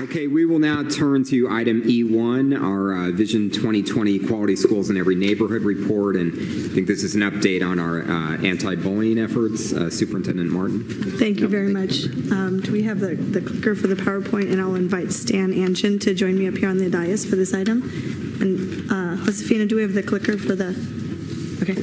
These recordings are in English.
Okay, we will now turn to item E1, our Vision 2020 Quality Schools in Every Neighborhood report, and I think this is an update on our anti-bullying efforts. Superintendent Martin. Thank you very much. Do we have the clicker for the PowerPoint? And I'll invite Stan Anshin to join me up here on the dais for this item. And Josefina, do we have the clicker for the... Okay.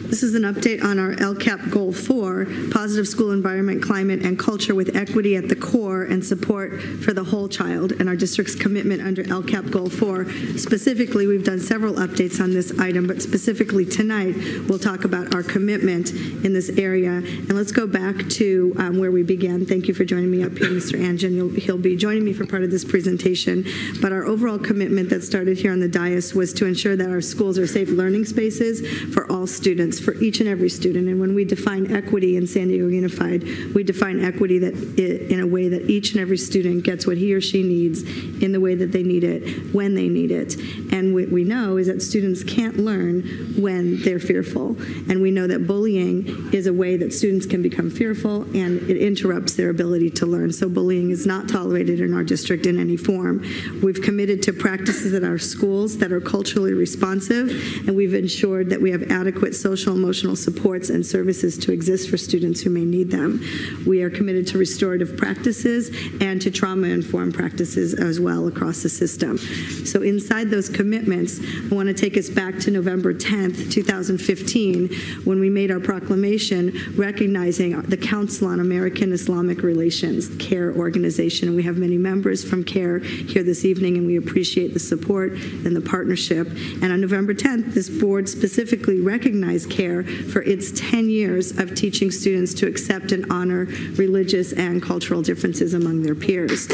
This is an update on our LCAP Goal 4, positive school environment, climate, and culture with equity at the core and support for the whole child, and our district's commitment under LCAP Goal 4. Specifically, we've done several updates on this item, but specifically tonight, we'll talk about our commitment in this area. And let's go back to where we began. Thank you for joining me up here, Mr. Anjan. He'll be joining me for part of this presentation. But our overall commitment that started here on the dais was to ensure that our schools are safe learning spaces for all students, for each and every student. And when we define equity in San Diego Unified, we define equity that in a way that each and every student gets what he or she needs in the way that they need it, when they need it. And what we know is that students can't learn when they're fearful. And we know that bullying is a way that students can become fearful, and it interrupts their ability to learn. So bullying is not tolerated in our district in any form. We've committed to practices at our schools that are culturally responsive, and we've ensured that we have adequate social, emotional supports and services to exist for students who may need them. We are committed to restorative practices and to trauma-informed practices as well across the system. So inside those commitments, I want to take us back to November 10th, 2015, when we made our proclamation recognizing the Council on American Islamic Relations, CARE organization. And we have many members from CARE here this evening, and we appreciate the support and the partnership. And on November 10th, this board specifically recognized CARE for its 10 years of teaching students to accept and honor religious and cultural differences among their peers.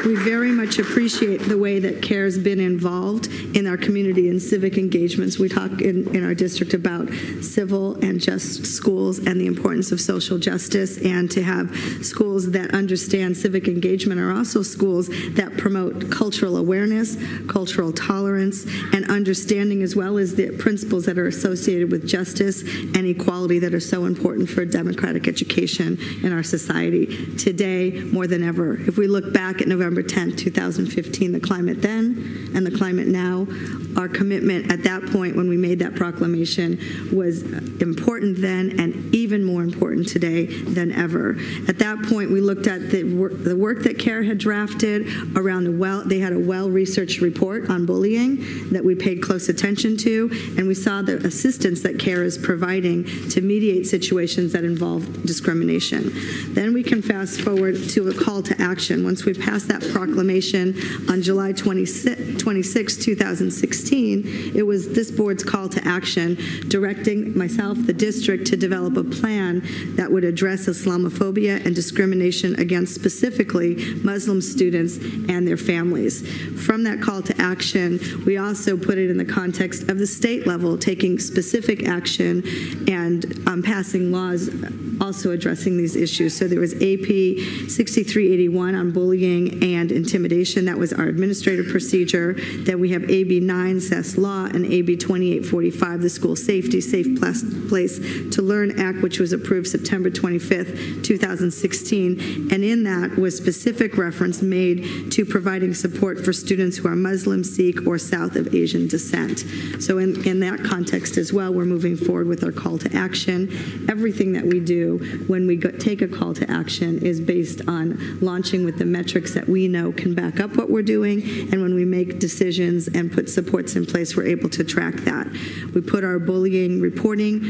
We very much appreciate the way that CARE has been involved in our community and civic engagements. We talk in our district about civil and just schools and the importance of social justice, and to have schools that understand civic engagement are also schools that promote cultural awareness, cultural tolerance, and understanding, as well as the principles that are associated with justice and equality that are so important for democratic education in our society today more than ever. If we look back at November 10th, 2015, the climate then and the climate now, our commitment at that point when we made that proclamation was important then and even more important today than ever. At that point, we looked at the work that CARE had drafted around they had a well-researched report on bullying that we paid close attention to, and we saw the assistance that CARE is providing to mediate situations that involve discrimination. Then we can fast forward to a call to action. Once we passed that proclamation on July 26, 2016, it was this board's call to action directing myself, the district, to develop a plan that would address Islamophobia and discrimination against specifically Muslim students and their families. From that call to action, we also put it in the context of the state level, taking specific action and passing laws also addressing these issues. So there was AP 6381 on bullying and intimidation. That was our administrative procedure. Then we have AB 9, SES Law, and AB 2845, the School Safety, Safe Place to Learn Act, which was approved September 25th, 2016. And in that was specific reference made to providing support for students who are Muslim, Sikh, or South of Asian descent. So in that context as well, we're moving forward with our call to action. Everything that we do when we take a call to action is based on launching with the metrics that we know can back up what we're doing, and when we make decisions and put supports in place, we're able to track that. We put our bullying reporting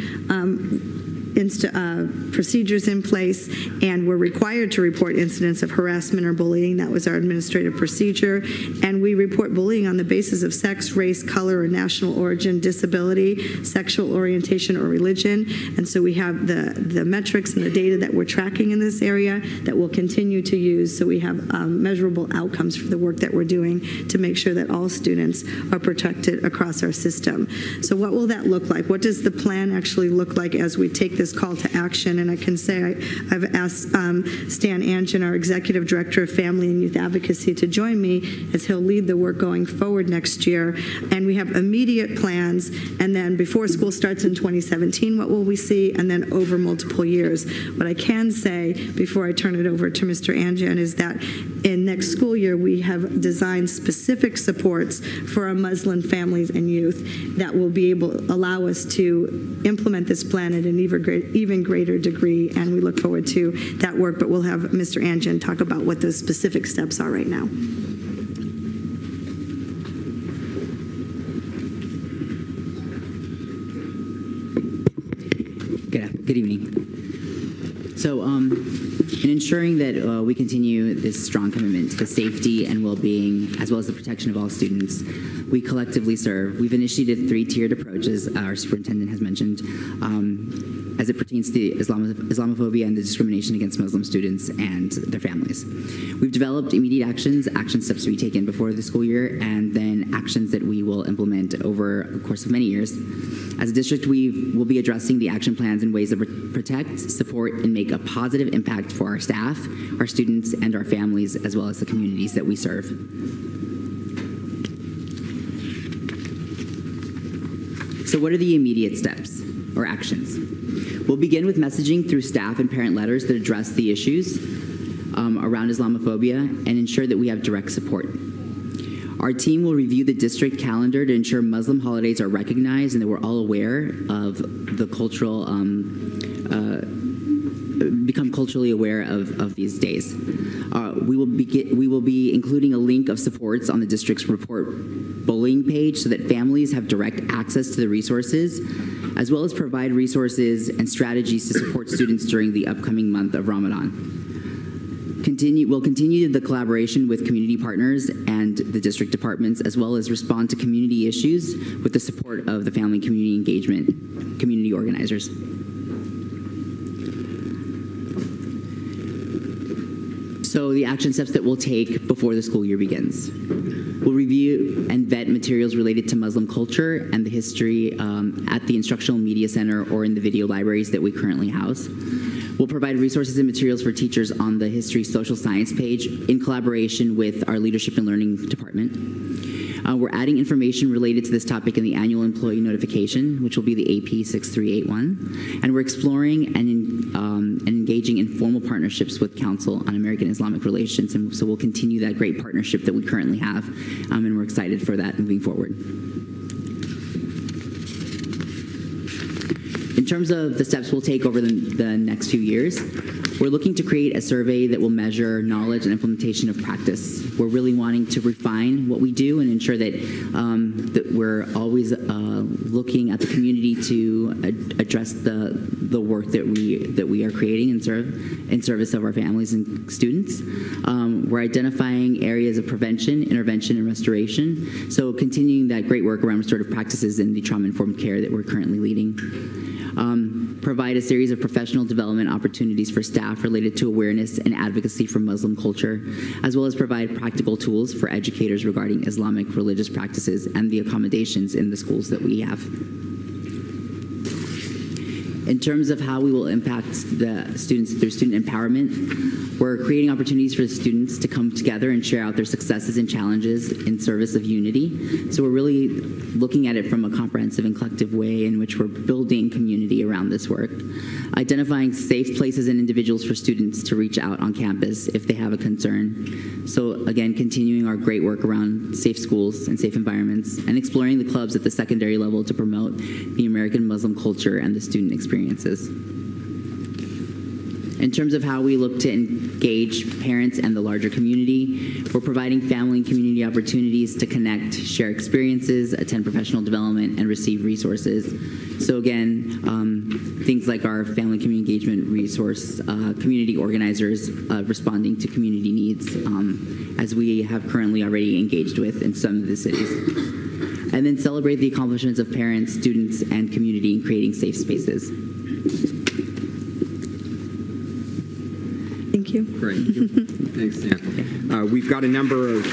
procedures in place, and we're required to report incidents of harassment or bullying. That was our administrative procedure. And we report bullying on the basis of sex, race, color, or national origin, disability, sexual orientation, or religion. And so we have the metrics and the data that we're tracking in this area that we'll continue to use, so we have measurable outcomes for the work that we're doing to make sure that all students are protected across our system. So what will that look like? What does the plan actually look like as we take this call to action. And I can say I've asked Stan Anjan, our Executive Director of Family and Youth Advocacy, to join me as he'll lead the work going forward next year. And we have immediate plans, and then before school starts in 2017, what will we see, and then over multiple years. What I can say before I turn it over to Mr. Anjan is that in next school year, we have designed specific supports for our Muslim families and youth that will be able to allow us to implement this plan at an even greater degree, and we look forward to that work, but we'll have Mr. Anjan talk about what those specific steps are right now. Good evening. So, in ensuring that we continue this strong commitment to the safety and well-being, as well as the protection of all students we collectively serve, we've initiated 3-tiered approaches, our superintendent has mentioned, as it pertains to Islamophobia and the discrimination against Muslim students and their families. We've developed immediate action steps to be taken before the school year, and then actions that we will implement over the course of many years. As a district, we will be addressing the action plans in ways that protect, support, and make a positive impact for our staff, our students, and our families, as well as the communities that we serve. So what are the immediate steps or actions? We'll begin with messaging through staff and parent letters that address the issues around Islamophobia and ensure that we have direct support. Our team will review the district calendar to ensure Muslim holidays are recognized and that we're all aware of the cultural, become culturally aware of these days. We will be including a link of supports on the district's report bullying page so that families have direct access to the resources, as well as provide resources and strategies to support students during the upcoming month of Ramadan. We'll continue the collaboration with community partners and the district departments, as well as respond to community issues with the support of the family community engagement community organizers. So the action steps that we'll take before the school year begins. We'll review and vet materials related to Muslim culture and the history at the Instructional Media Center or in the video libraries that we currently house. We'll provide resources and materials for teachers on the History Social Science page in collaboration with our Leadership and Learning Department. We're adding information related to this topic in the annual employee notification, which will be the AP 6381. And we're exploring and engaging in formal partnerships with Council on American Islamic Relations. And so we'll continue that great partnership that we currently have. And we're excited for that moving forward. In terms of the steps we'll take over the next few years, we're looking to create a survey that will measure knowledge and implementation of practice. We're really wanting to refine what we do and ensure that, that we're always looking at the community to address the work that we are creating in service of our families and students. We're identifying areas of prevention, intervention, and restoration. So continuing that great work around restorative practices in the trauma-informed care that we're currently leading. Provide a series of professional development opportunities for staff related to awareness and advocacy for Muslim culture, as well as provide practical tools for educators regarding Islamic religious practices and the accommodations in the schools that we have. In terms of how we will impact the students through student empowerment, we're creating opportunities for the students to come together and share out their successes and challenges in service of unity. So we're really looking at it from a comprehensive and collective way in which we're building community around this work. Identifying safe places and individuals for students to reach out on campus if they have a concern. So again, continuing our great work around safe schools and safe environments, and exploring the clubs at the secondary level to promote the American Muslim culture and the student experiences. In terms of how we look to engage parents and the larger community, we're providing family and community opportunities to connect, share experiences, attend professional development, and receive resources. So again, things like our family community engagement resource, community organizers responding to community needs, as we have currently already engaged with in some of the cities. And then celebrate the accomplishments of parents, students, and community in creating safe spaces. Thank you. Great. Thanks, Dan. We've got a number of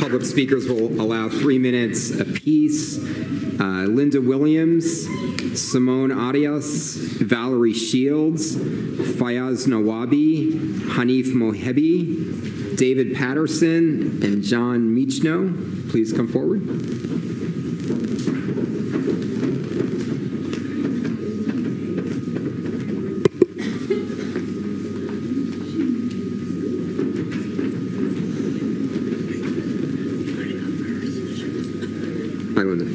public speakers will allow 3 minutes apiece. Linda Williams, Simone Arias, Valerie Shields, Fayaz Nawabi, Hanif Mohebi, David Patterson, and John Michno. Please come forward. Hi, Linda.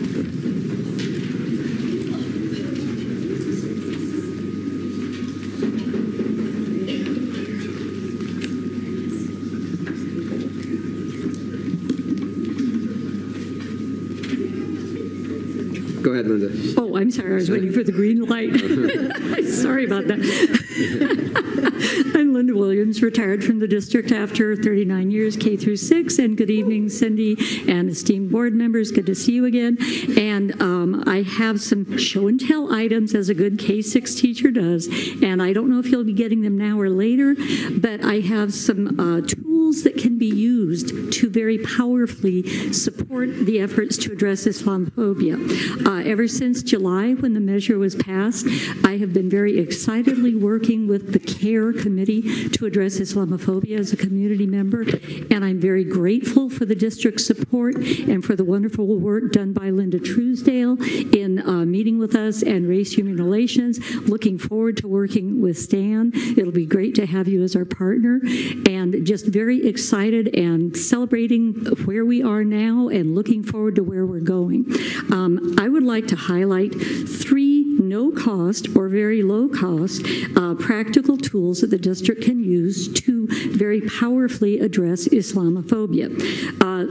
Go ahead, Linda. Oh, I'm sorry. I was waiting for the green light. Sorry about that. I'm Linda Williams, retired from the district after 39 years, K through 6. And good evening, Cindy and esteemed board members. Good to see you again. And I have some show and tell items, as a good K-6 teacher does. And I don't know if you'll be getting them now or later, but I have some tools that can be used to very powerfully support the efforts to address Islamophobia. Ever since July, when the measure was passed, I have been very excitedly working with the CARE committee to address Islamophobia as a community member, and I'm very grateful for the district's support and for the wonderful work done by Linda Truesdale in meeting with us and Race Human Relations. Looking forward to working with Stan. It'll be great to have you as our partner, and just very excited and celebrating where we are now and looking forward to where we're going. I would like to highlight 3 no-cost or very low-cost practical tools that the district can use to very powerfully address Islamophobia.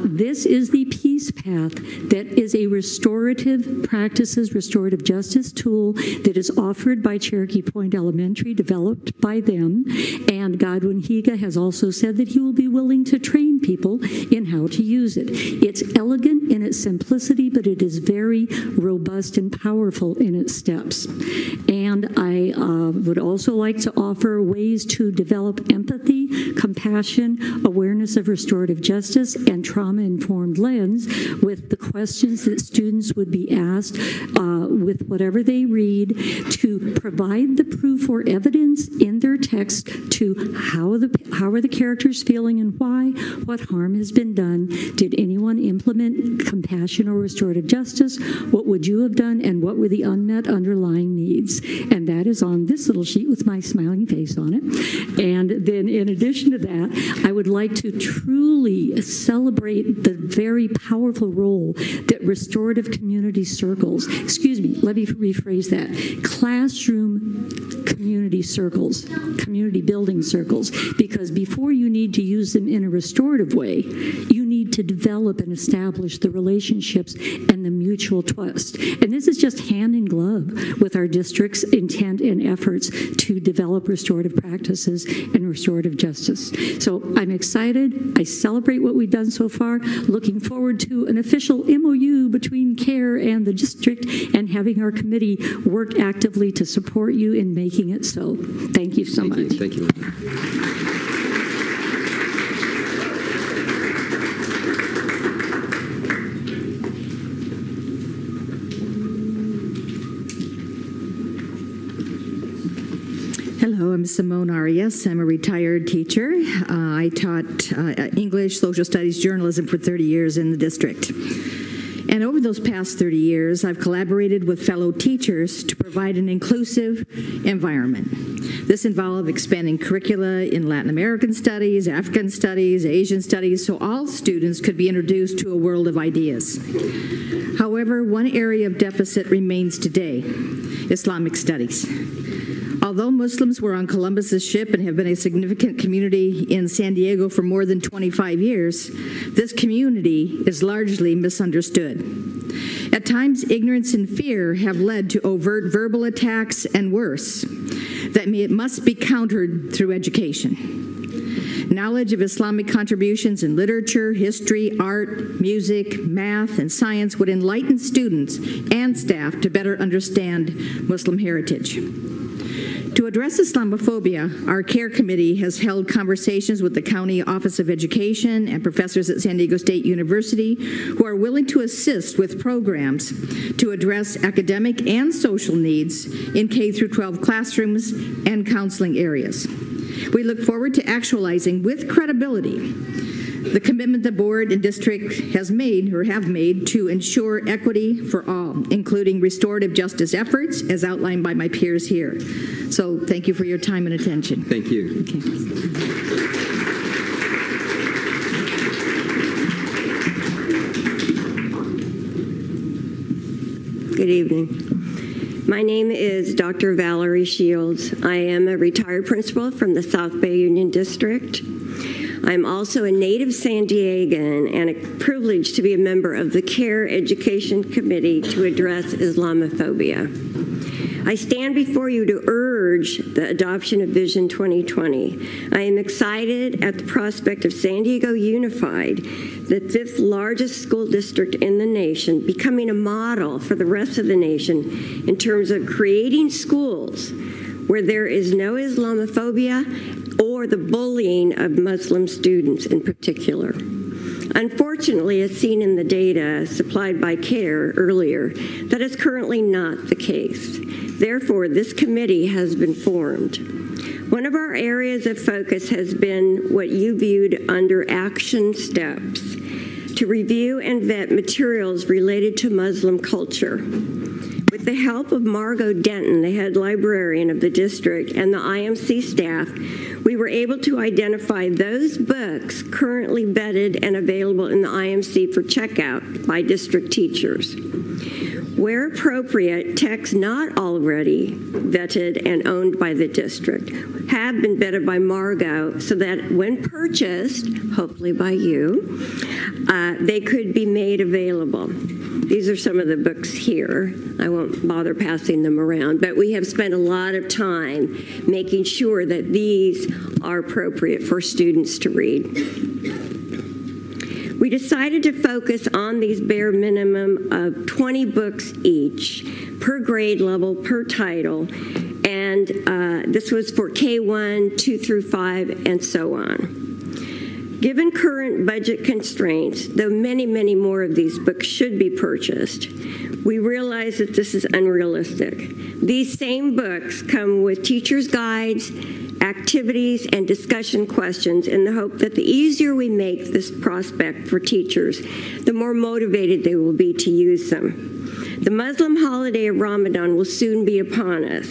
This is the Peace Path, that is a restorative practices, restorative justice tool that is offered by Cherokee Point Elementary, developed by them. And Godwin Higa has also said that he will be willing to train people in how to use it. It's elegant in its simplicity, but it is very robust and powerful in its steps. And I would also like to offer ways to develop empathy, compassion, awareness of restorative justice, and trauma-informed lens with the questions that students would be asked with whatever they read, to provide the proof or evidence in their text to how are the characters feeling and why, what harm has been done, did anyone implement compassion or restorative justice, what would you have done, and what were the unmet underlying needs. And that is on this little sheet with my smiling face on it. And then in addition to that, I would like to truly celebrate the very powerful role that restorative community circles, let me rephrase that, classroom community circles, community building circles, because before you need to use them in a restorative way, you need to develop and establish the relationships and the mutual trust. And this is just hand in glove with our district's intent and efforts to develop restorative practices and restorative justice. So I'm excited. I celebrate what we've done so far. Looking forward to an official MOU between CARE and the district, and having our committee work actively to support you in making it so. Thank you so much. Thank you. Hello, I'm Simone Arias. I'm a retired teacher. I taught English, social studies, journalism for 30 years in the district. And over those past 30 years, I've collaborated with fellow teachers to provide an inclusive environment. This involved expanding curricula in Latin American studies, African studies, Asian studies, so all students could be introduced to a world of ideas. However, one area of deficit remains today: Islamic studies. Although Muslims were on Columbus's ship and have been a significant community in San Diego for more than 25 years, this community is largely misunderstood. At times, ignorance and fear have led to overt verbal attacks and worse, that must be countered through education. Knowledge of Islamic contributions in literature, history, art, music, math, and science would enlighten students and staff to better understand Muslim heritage. To address Islamophobia, our CARE committee has held conversations with the County Office of Education and professors at San Diego State University who are willing to assist with programs to address academic and social needs in K-12 classrooms and counseling areas. We look forward to actualizing with credibility the commitment the board and district has made or have made to ensure equity for all, including restorative justice efforts as outlined by my peers here. So thank you for your time and attention. Thank you. Okay. Good evening. My name is Dr. Valerie Shields. I am a retired principal from the South Bay Union District. I'm also a native San Diegan and a privilege to be a member of the CARE Education Committee to address Islamophobia. I stand before you to urge the adoption of Vision 2020. I am excited at the prospect of San Diego Unified, the 5th largest school district in the nation, becoming a model for the rest of the nation in terms of creating schools where there is no Islamophobia or the bullying of Muslim students in particular. Unfortunately, as seen in the data supplied by CARE earlier, that is currently not the case. Therefore, this committee has been formed. One of our areas of focus has been what you viewed under action steps, to review and vet materials related to Muslim culture. With the help of Margot Denton, the head librarian of the district, and the IMC staff, we were able to identify those books currently vetted and available in the IMC for checkout by district teachers. Where appropriate, texts not already vetted and owned by the district have been vetted by Margot so that when purchased, hopefully by you, they could be made available. These are some of the books here. I won't bother passing them around, but we have spent a lot of time making sure that these are appropriate for students to read. We decided to focus on these bare minimum of 20 books each, per grade level, per title, and this was for K1, 2 through 5, and so on. Given current budget constraints, though many, many more of these books should be purchased, we realize that this is unrealistic. These same books come with teachers' guides, activities, and discussion questions in the hope that the easier we make this prospect for teachers, the more motivated they will be to use them. The Muslim holiday of Ramadan will soon be upon us.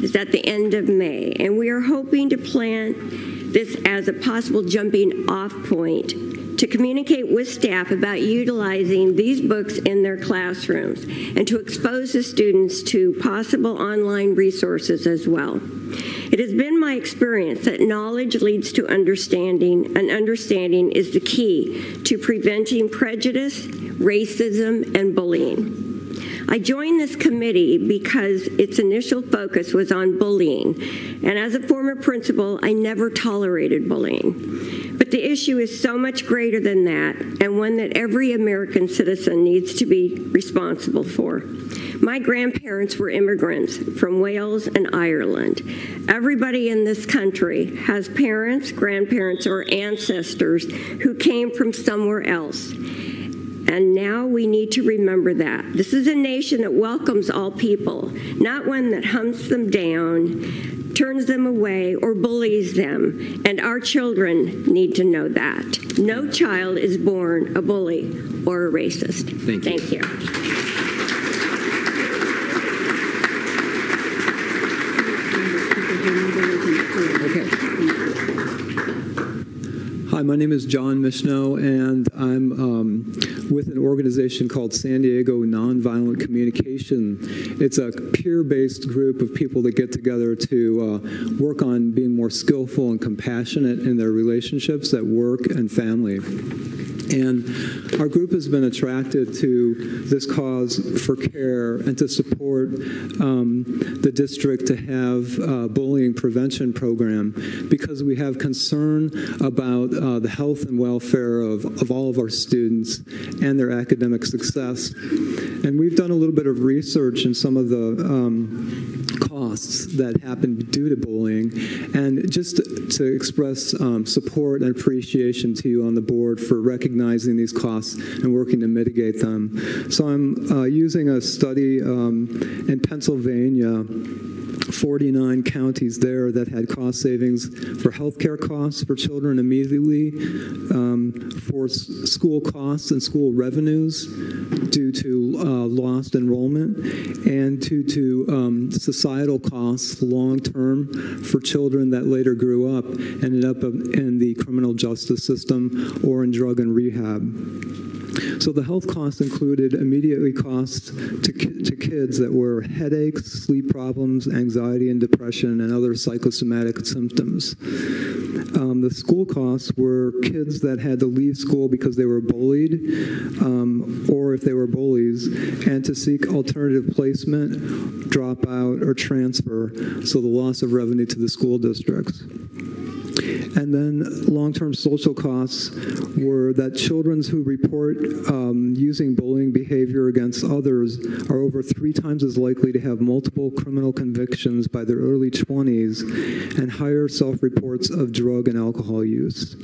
It's at the end of May, and we are hoping to plan this as a possible jumping off point to communicate with staff about utilizing these books in their classrooms and to expose the students to possible online resources as well. It has been my experience that knowledge leads to understanding, and understanding is the key to preventing prejudice, racism, and bullying. I joined this committee because its initial focus was on bullying, and as a former principal, I never tolerated bullying. But the issue is so much greater than that, and one that every American citizen needs to be responsible for. My grandparents were immigrants from Wales and Ireland. Everybody in this country has parents, grandparents, or ancestors who came from somewhere else. And now we need to remember that. This is a nation that welcomes all people, not one that hunts them down, turns them away, or bullies them. And our children need to know that. No child is born a bully or a racist. Thank you. Hi, my name is John Mishno, and I'm with an organization called San Diego Nonviolent Communication. It's a peer-based group of people that get together to work on being more skillful and compassionate in their relationships at work and family. And our group has been attracted to this cause for CARE and to support the district to have a bullying prevention program because we have concern about the health and welfare of all of our students and their academic success. And we've done a little bit of research in some of the costs that happen due to bullying, and just to express support and appreciation to you on the board for recognizing these costs and working to mitigate them. So I'm using a study in Pennsylvania, 49 counties there that had cost savings for healthcare costs for children immediately, for school costs and school revenues due to lost enrollment, and due to societal costs long-term for children that later grew up, ended up in the criminal justice system or in drug and rehab. So the health costs included immediately costs to kids that were headaches, sleep problems, anxiety and depression, and other psychosomatic symptoms. The school costs were kids that had to leave school because they were bullied, or if they were bullies, and to seek alternative placement, drop out, or transfer, so the loss of revenue to the school districts. And then long-term social costs were that children who report using bullying behavior against others are over 3 times as likely to have multiple criminal convictions by their early 20s and higher self-reports of drug and alcohol use.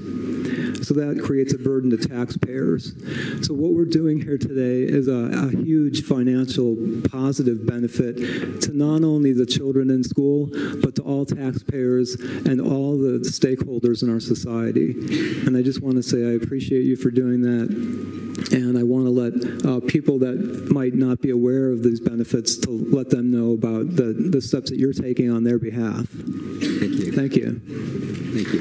So that creates a burden to taxpayers. So what we're doing here today is a huge financial positive benefit to not only the children in school, but to all taxpayers and all the stakeholders in our society. And I just want to say I appreciate you for doing that. And I want to let people that might not be aware of these benefits to let them know about the steps that you're taking on their behalf. Thank you. Thank you. Thank you.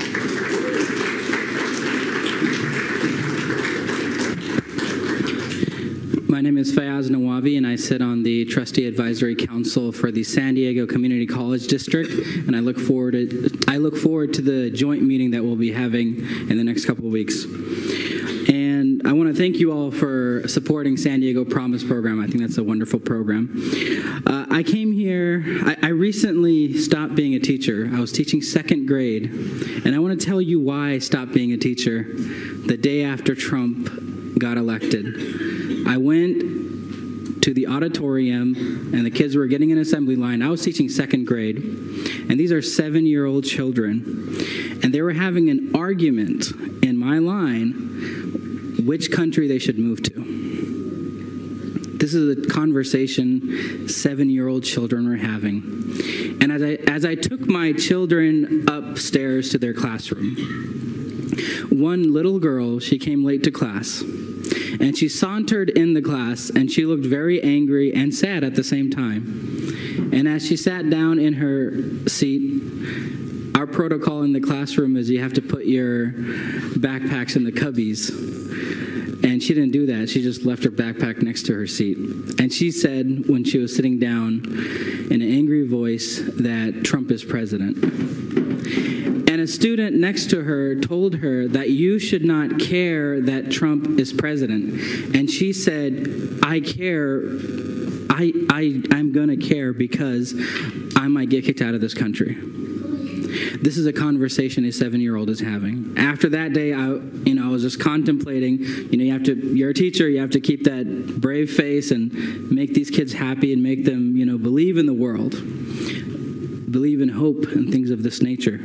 My name is Fayaz Nawabi, and I sit on the Trustee Advisory Council for the San Diego Community College District, and I look forward to the joint meeting that we'll be having in the next couple of weeks. And I want to thank you all for supporting San Diego Promise Program. I think that's a wonderful program. I came here, I recently stopped being a teacher. I was teaching 2nd grade, and I want to tell you why I stopped being a teacher the day after Trump got elected. I went to the auditorium, and the kids were getting an assembly line. I was teaching 2nd grade, and these are 7-year-old children, and they were having an argument in my line which country they should move to. This is a conversation 7-year-old children were having. And as I took my children upstairs to their classroom, one little girl, she came late to class. And she sauntered in the class, and she looked very angry and sad at the same time. And as she sat down in her seat, our protocol in the classroom is you have to put your backpacks in the cubbies. And she didn't do that. She just left her backpack next to her seat. And she said, when she was sitting down, in an angry voice, that Trump is president. And a student next to her told her that you should not care that Trump is president. And she said, I care, I'm going to care because I might get kicked out of this country. This is a conversation a 7-year-old is having. After that day, I was just contemplating, you're a teacher, you have to keep that brave face and make these kids happy and make them, believe in the world, believe in hope and things of this nature.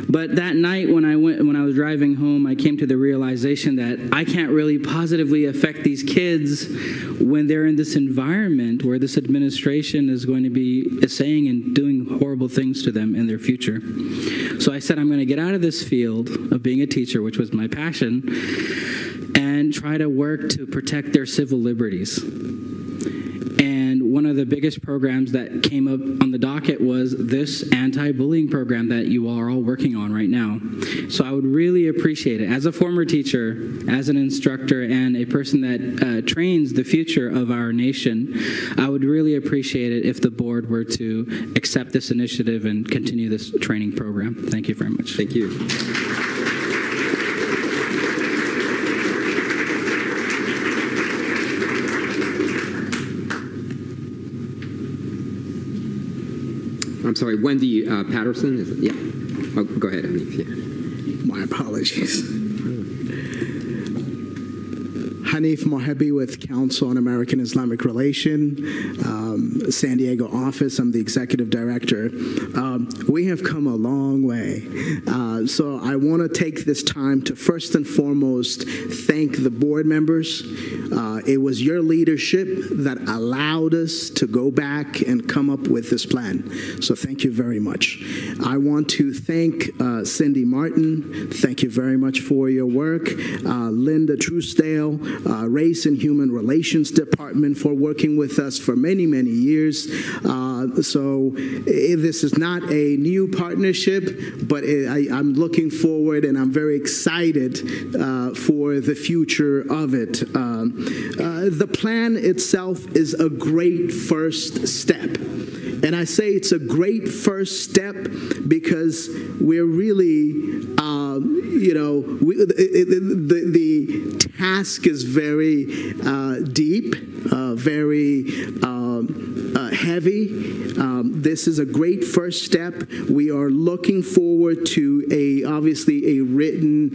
But that night when I was driving home, I came to the realization that I can't really positively affect these kids when they're in this environment where this administration is going to be saying and doing horrible things to them in their future. So I said, I'm going to get out of this field of being a teacher, which was my passion, and try to work to protect their civil liberties. And one of the biggest programs that came up on the docket was this anti-bullying program that you all are all working on right now. So I would really appreciate it. As a former teacher, as an instructor, and a person that trains the future of our nation, I would really appreciate it if the board were to accept this initiative and continue this training program. Thank you very much. Thank you. I'm sorry, Wendy Patterson? Is it? Yeah. Oh, go ahead, Hanif. Yeah. My apologies. Hi, Hanif Mohebi with Council on American Islamic Relation, San Diego office. I'm the executive director. We have come a long way. So I want to take this time to first and foremost thank the board members. It was your leadership that allowed us to go back and come up with this plan. So thank you very much. I want to thank Cindy Martin. Thank you very much for your work. Linda Truesdale, Race and Human Relations Department, for working with us for many, many years. So this is not a new partnership, but I'm looking forward and I'm very excited for the future of it. The plan itself is a great first step. And I say it's a great first step because we're really, the task is very deep, very heavy. This is a great first step. We are looking forward to obviously a written,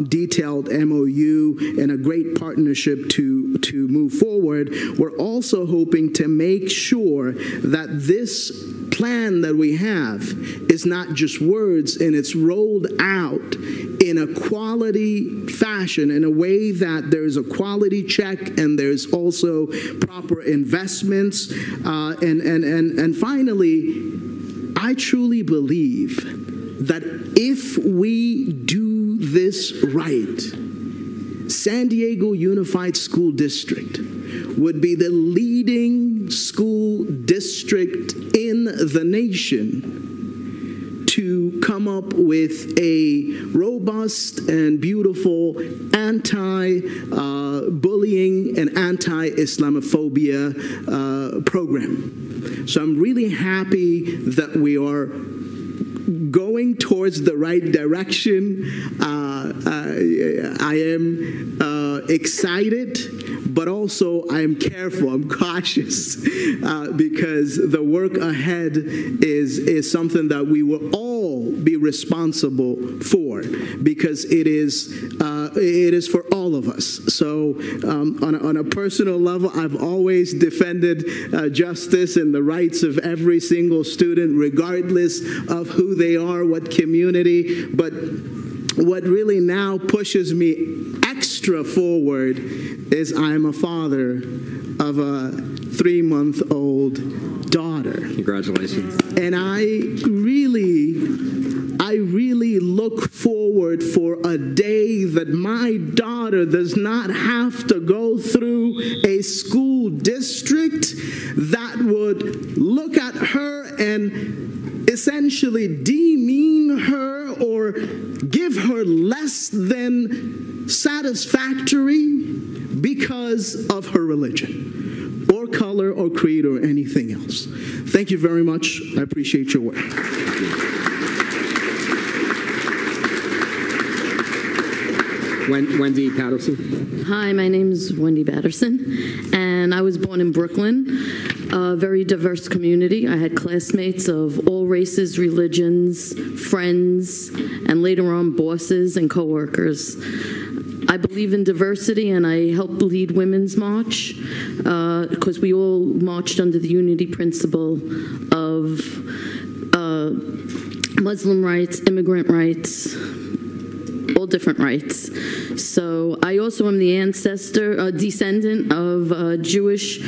detailed MOU and a great partnership to move forward. We're also hoping to make sure that this plan that we have is not just words, and it's rolled out in a quality fashion, in a way that there's a quality check and there's also proper investments. And finally, I truly believe that if we do this right, San Diego Unified School District would be the leading school district in the nation to come up with a robust and beautiful anti-bullying and anti-Islamophobia program. So I'm really happy that we are going towards the right direction. I am excited, but also I am careful, I'm cautious, because the work ahead is something that we will all be responsible for, because it is for all of us. So on a personal level, I've always defended justice and the rights of every single student, regardless of who they are, what community. But what really now pushes me extra forward is I'm a father of a 3-month-old daughter. Congratulations. And I really look forward for a day that my daughter does not have to go through a school district that would look at her and essentially demean her or give her less than satisfactory because of her religion or color or creed or anything else. Thank you very much. I appreciate your work. Wendy Patterson. Hi, my name is Wendy Patterson, and I was born in Brooklyn, a very diverse community. I had classmates of all races, religions, friends, and later on bosses and coworkers. I believe in diversity, and I helped lead Women's March because we all marched under the unity principle of Muslim rights, immigrant rights, all different rights. So I also am the descendant of a Jewish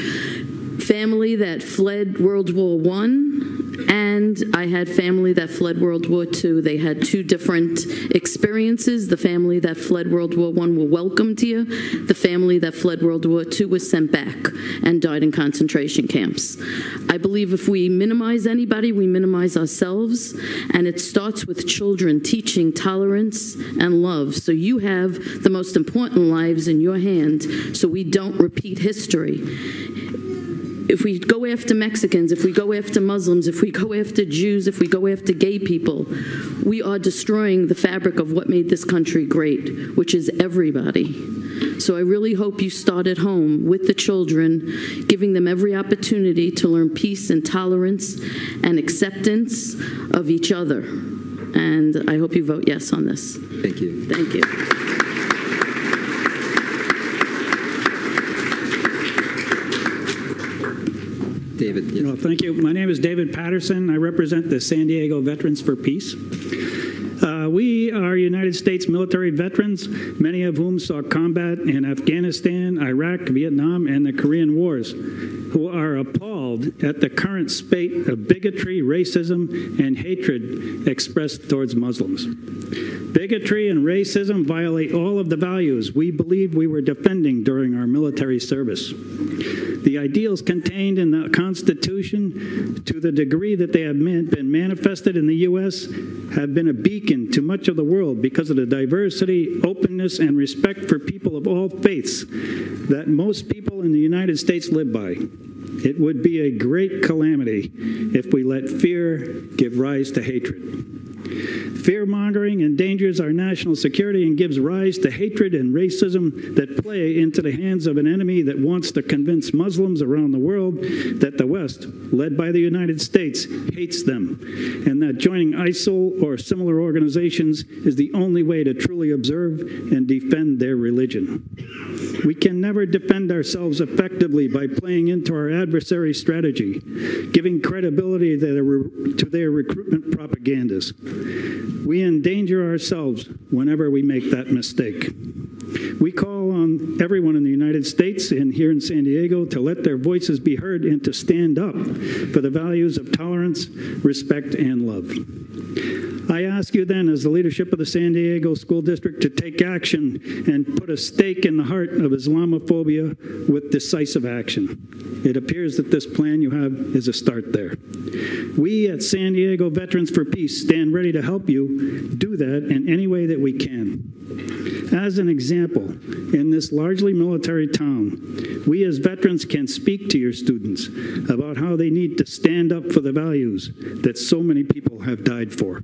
family that fled World War I, and I had family that fled World War II. They had two different experiences. The family that fled World War I were welcomed here. The family that fled World War II was sent back and died in concentration camps. I believe if we minimize anybody, we minimize ourselves, and it starts with children teaching tolerance and love. So you have the most important lives in your hand so we don't repeat history. If we go after Mexicans, if we go after Muslims, if we go after Jews, if we go after gay people, we are destroying the fabric of what made this country great, which is everybody. So I really hope you start at home with the children, giving them every opportunity to learn peace and tolerance and acceptance of each other. And I hope you vote yes on this. Thank you. Thank you. David. Yes. No, thank you. My name is David Patterson. I represent the San Diego Veterans for Peace. We are United States military veterans, many of whom saw combat in Afghanistan, Iraq, Vietnam, and the Korean Wars, who are appalled at the current spate of bigotry, racism, and hatred expressed towards Muslims. Bigotry and racism violate all of the values we believed we were defending during our military service. The ideals contained in the Constitution, to the degree that they have been manifested in the U.S., have been a beacon to much of the world because of the diversity, openness, and respect for people of all faiths that most people in the United States live by. It would be a great calamity if we let fear give rise to hatred. Fear-mongering endangers our national security and gives rise to hatred and racism that play into the hands of an enemy that wants to convince Muslims around the world that the West, led by the United States, hates them, and that joining ISIL or similar organizations is the only way to truly observe and defend their religion. We can never defend ourselves effectively by playing into our adversary's strategy, giving credibility to their recruitment propagandas. We endanger ourselves whenever we make that mistake. We call on everyone in the United States and here in San Diego to let their voices be heard and to stand up for the values of tolerance, respect, and love. I ask you then, as the leadership of the San Diego School District, to take action and put a stake in the heart of Islamophobia with decisive action. It appears that this plan you have is a start there. We at San Diego Veterans for Peace stand ready to help you do that in any way that we can. As an example, in this largely military town, we as veterans can speak to your students about how they need to stand up for the values that so many people have died for.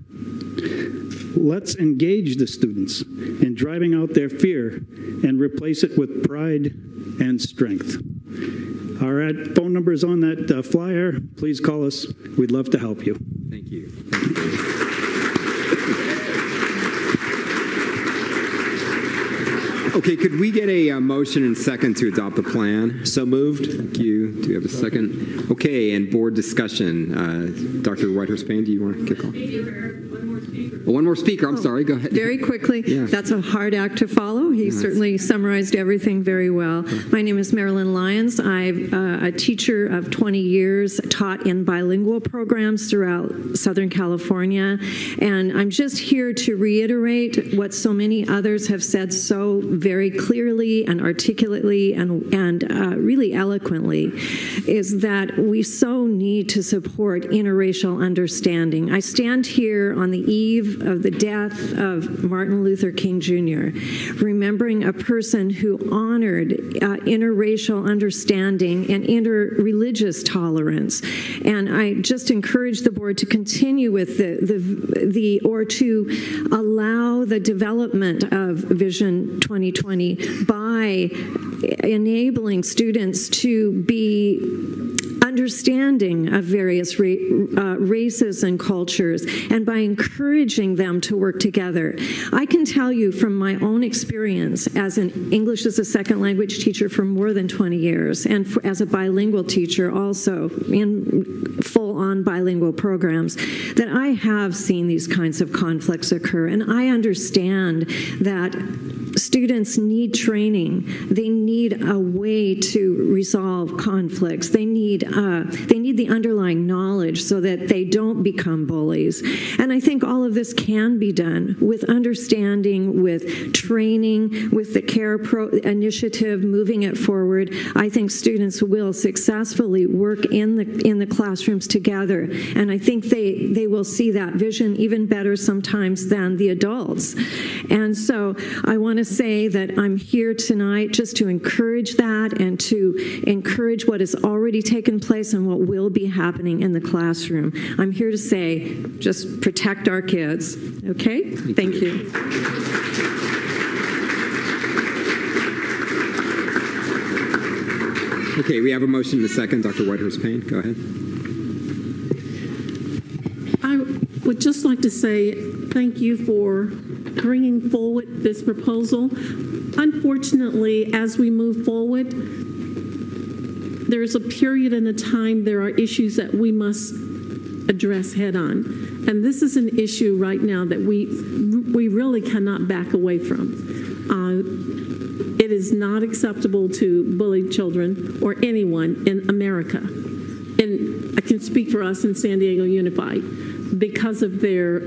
Let's engage the students in driving out their fear and replace it with pride and strength. Our phone number is on that flyer. Please call us. We'd love to help you. Thank you. Okay, could we get a motion and second to adopt the plan? So moved. Thank you. Do we have a second? Okay, and board discussion. Dr. Whitehurst-Payne, do you want to kick off? One more speaker. I'm sorry. Go ahead. Very quickly. Yeah. That's a hard act to follow. He certainly summarized everything very well. My name is Marilyn Lyons. I'm a teacher of 20 years, taught in bilingual programs throughout Southern California. And I'm just here to reiterate what so many others have said so very clearly and articulately and really eloquently, is that we so need to support interracial understanding. I stand here on the eve of the death of Martin Luther King Jr., remembering a person who honored interracial understanding and interreligious tolerance. And I just encourage the board to continue with or to allow the development of Vision 2020 by enabling students to be understanding of various races and cultures, and by encouraging them to work together. I can tell you from my own experience as an English as a second language teacher for more than 20 years, and as a bilingual teacher also in full-on bilingual programs, that I have seen these kinds of conflicts occur, and I understand that students need training. They need a way to resolve conflicts. They need the underlying knowledge so that they don't become bullies. And I think all of this can be done with understanding, with training, with the CARE initiative, moving it forward. I think students will successfully work in the classrooms together. And I think they will see that vision even better sometimes than the adults. And so I want to say that I'm here tonight just to encourage that and to encourage what has already taken place and what will be happening in the classroom. I'm here to say, just protect our kids, okay? Thank you. Okay, we have a motion in a second. Dr. Whitehurst-Payne, go ahead. I would just like to say thank you for bringing forward this proposal. Unfortunately, as we move forward, there's a period and a time, there are issues that we must address head on. And this is an issue right now that we really cannot back away from. It is not acceptable to bully children or anyone in America. And I can speak for us in San Diego Unified because of their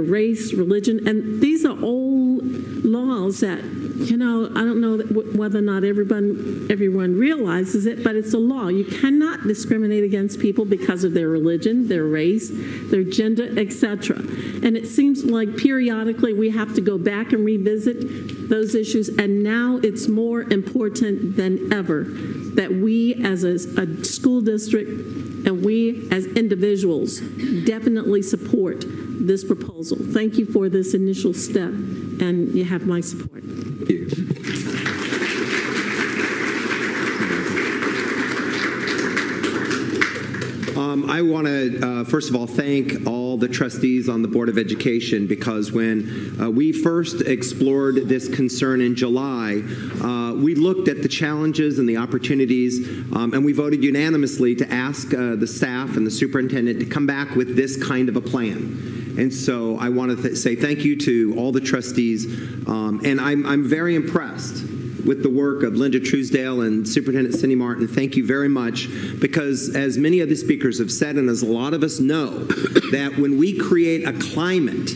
race, religion, and these are old laws that, you know, I don't know whether or not everyone realizes it, but it's a law. You cannot discriminate against people because of their religion, their race, their gender, etc. And it seems like periodically we have to go back and revisit those issues, and now it's more important than ever that we as a school district and we as individuals definitely support this proposal. Thank you for this initial step, and you have my support. Thank you. I want to, first of all, thank all the trustees on the Board of Education, because when we first explored this concern in July, we looked at the challenges and the opportunities, and we voted unanimously to ask the staff and the superintendent to come back with this kind of a plan. And so I want to say thank you to all the trustees, and I'm very impressed with the work of Linda Truesdale and Superintendent Cindy Martin. Thank you very much, because as many of the speakers have said, and as a lot of us know, that when we create a climate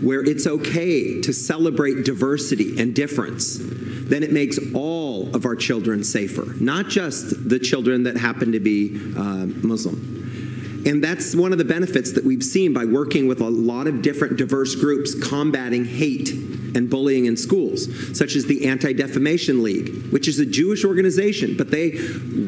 where it's okay to celebrate diversity and difference, then it makes all of our children safer, not just the children that happen to be Muslim. And that's one of the benefits that we've seen by working with a lot of different diverse groups combating hate and bullying in schools, such as the Anti-Defamation League, which is a Jewish organization, but they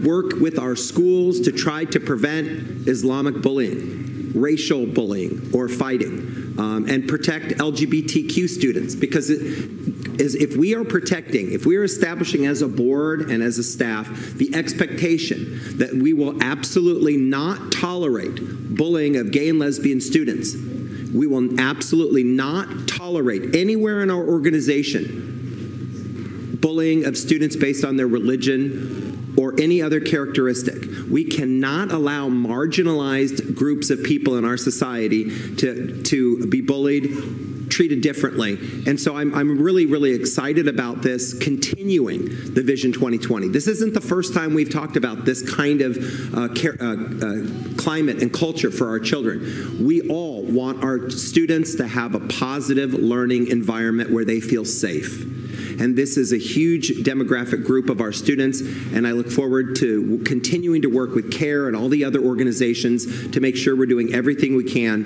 work with our schools to try to prevent Islamic bullying, racial bullying, or fighting, and protect LGBTQ students. Because if we are establishing as a board and as a staff the expectation that we will absolutely not tolerate bullying of gay and lesbian students, we will absolutely not tolerate anywhere in our organization bullying of students based on their religion or any other characteristic. We cannot allow marginalized groups of people in our society to be bullied, treated differently. And so I'm really, really excited about this continuing the Vision 2020. This isn't the first time we've talked about this kind of climate and culture for our children. We all want our students to have a positive learning environment where they feel safe. And this is a huge demographic group of our students, and I look forward to continuing to work with CARE and all the other organizations to make sure we're doing everything we can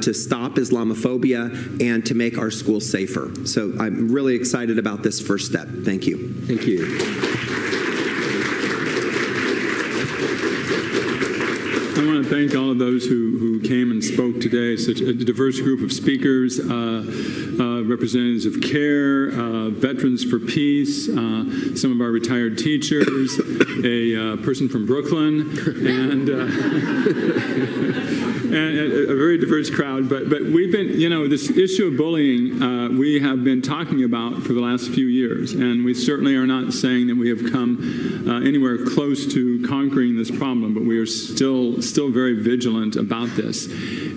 to stop Islamophobia and to make our schools safer. So I'm really excited about this first step. Thank you. Thank you. I want to thank all of those who came and spoke today. Such a diverse group of speakers, representatives of CARE, Veterans for Peace, some of our retired teachers, a person from Brooklyn, and a very diverse crowd. But we've been, you know, this issue of bullying we have been talking about for the last few years, and we certainly are not saying that we have come anywhere close to conquering this problem, but we are still very vigilant about this.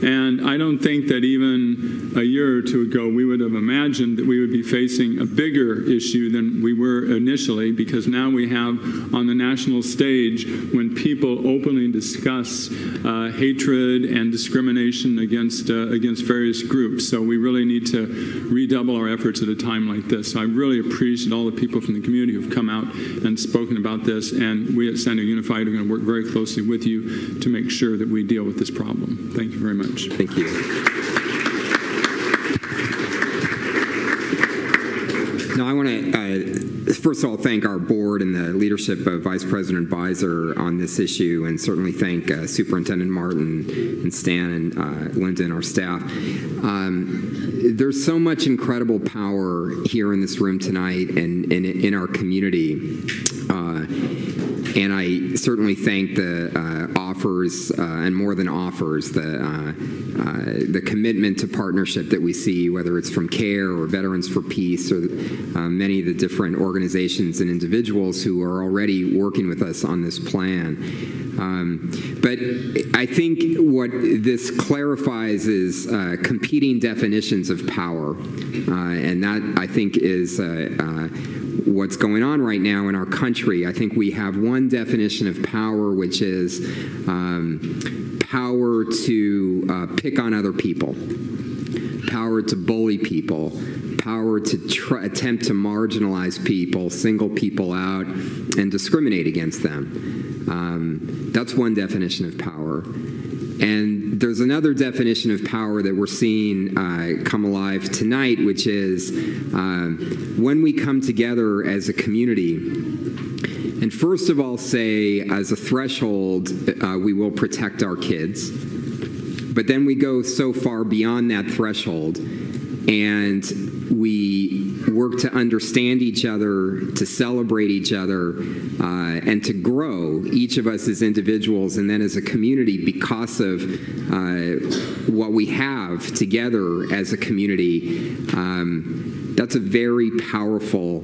And I don't think that even a year or two ago we would have imagined that we would be facing a bigger issue than we were initially, because now we have on the national stage, when people openly discuss hatred and discrimination against various groups. So we really need to redouble our efforts at a time like this. So I really appreciate all the people from the community who've come out and spoken about this, and we at San Diego Unified are going to work very closely with you to make sure that we deal with this problem. Thank you very much. Thank you. Now, I want to, first of all, thank our board and the leadership of Vice President Beiser on this issue, and certainly thank Superintendent Martin and Stan and Linda and our staff. There's so much incredible power here in this room tonight and in our community. And I certainly thank the offers, and more than offers, the commitment to partnership that we see, whether it's from CARE or Veterans for Peace or many of the different organizations and individuals who are already working with us on this plan. But I think what this clarifies is competing definitions of power, and that, I think, is what's going on right now in our country. I think we have one definition of power, which is power to pick on other people, power to bully people, power to attempt to marginalize people, single people out, and discriminate against them. That's one definition of power. And there's another definition of power that we're seeing come alive tonight, which is when we come together as a community, and first of all say, as a threshold, we will protect our kids. But then we go so far beyond that threshold, and we work to understand each other, to celebrate each other, and to grow, each of us as individuals and then as a community, because of what we have together as a community. That's a very powerful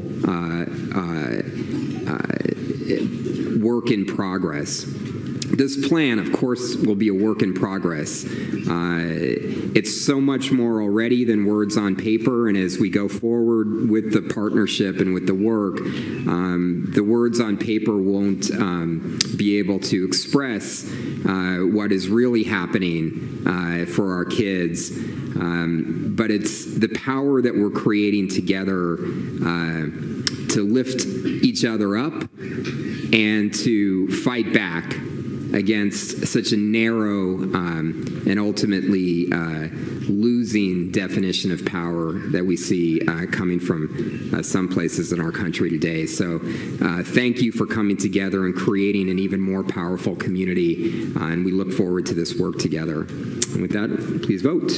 work in progress. This plan, of course, will be a work in progress. It's so much more already than words on paper, and as we go forward with the partnership and with the work, the words on paper won't be able to express what is really happening for our kids. But it's the power that we're creating together to lift each other up and to fight back against such a narrow and ultimately losing definition of power that we see coming from some places in our country today. So thank you for coming together and creating an even more powerful community, and we look forward to this work together. And with that, please vote.